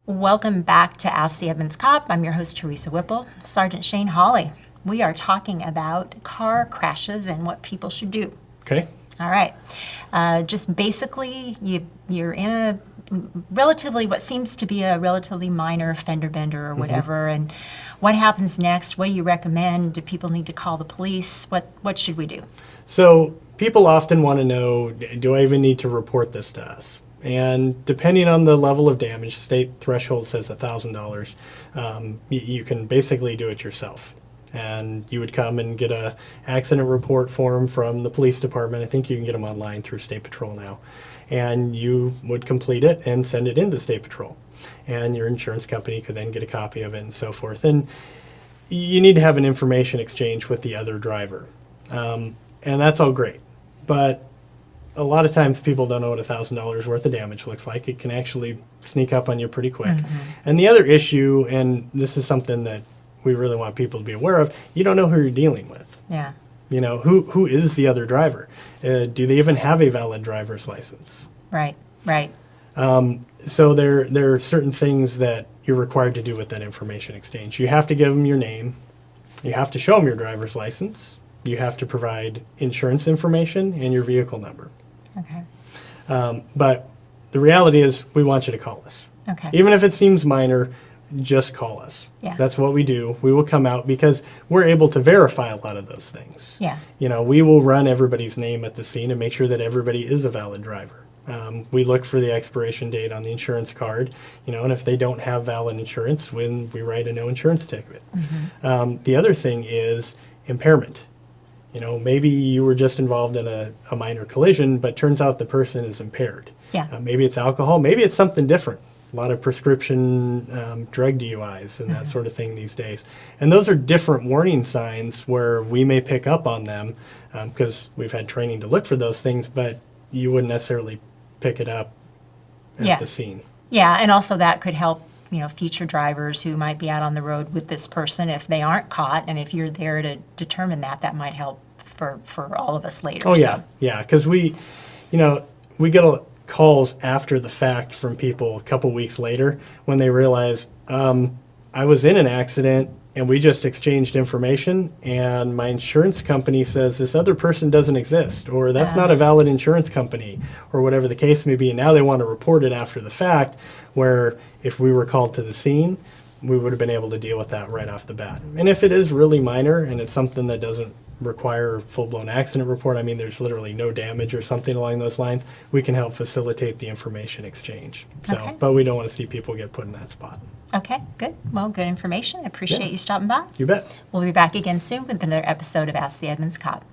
Welcome back to Ask the Edmonds Cop. I'm your host, Teresa Whipple. Sergeant Shane Hawley. We are talking about car crashes and what people should do. Okay. All right. Just basically, you're in a what seems to be a relatively minor fender bender or whatever, and what happens next? What do you recommend? Do people need to call the police? What should we do? So people often want to know, do I even need to report this to us? And depending on the level of damage, state threshold says $1,000. You can basically do it yourself. And you would come and get a accident report form from the police department. I think you can get them online through State Patrol now. And you would complete it and send it into State Patrol. And your insurance company could then get a copy of it and so forth. And you need to have an information exchange with the other driver. And that's all great. But a lot of times people don't know what $1,000 worth of damage looks like. It can actually sneak up on you pretty quick. And the other issue, and this is something that we really want people to be aware of, you don't know who you're dealing with. Yeah. You know, who is the other driver? Do they even have a valid driver's license? Right. So there are certain things that you're required to do with that information exchange. You have to give them your name. You have to show them your driver's license. You have to provide insurance information and your vehicle number. Okay. But the reality is we want you to call us. Okay. Even if it seems minor, just call us. Yeah. That's what we do. We will come out because we're able to verify a lot of those things. Yeah. You know, we will run everybody's name at the scene and make sure that everybody is a valid driver. We look for the expiration date on the insurance card, you know, and if they don't have valid insurance, when we write a no insurance ticket. The other thing is impairment. You know, maybe you were just involved in a minor collision, but turns out the person is impaired. Yeah. Maybe it's alcohol, maybe it's something different. A lot of prescription drug DUIs and that sort of thing these days. And those are different warning signs where we may pick up on them because we've had training to look for those things, but you wouldn't necessarily pick it up at the scene. Yeah, and also that could help, you know, future drivers who might be out on the road with this person if they aren't caught, and if you're there to determine that might help for all of us later. Oh, yeah. Yeah, because we get calls after the fact from people a couple weeks later when they realize, I was in an accident and we just exchanged information and my insurance company says this other person doesn't exist, or that's not a valid insurance company, or whatever the case may be. And now they want to report it after the fact, where if we were called to the scene, we would have been able to deal with that right off the bat. And if it is really minor and it's something that doesn't require a full-blown accident report, I mean, there's literally no damage or something along those lines, we can help facilitate the information exchange. So, but we don't want to see people get put in that spot. Okay, good. Well, good information. I appreciate you stopping by. You bet. We'll be back again soon with another episode of Ask the Edmonds Cop.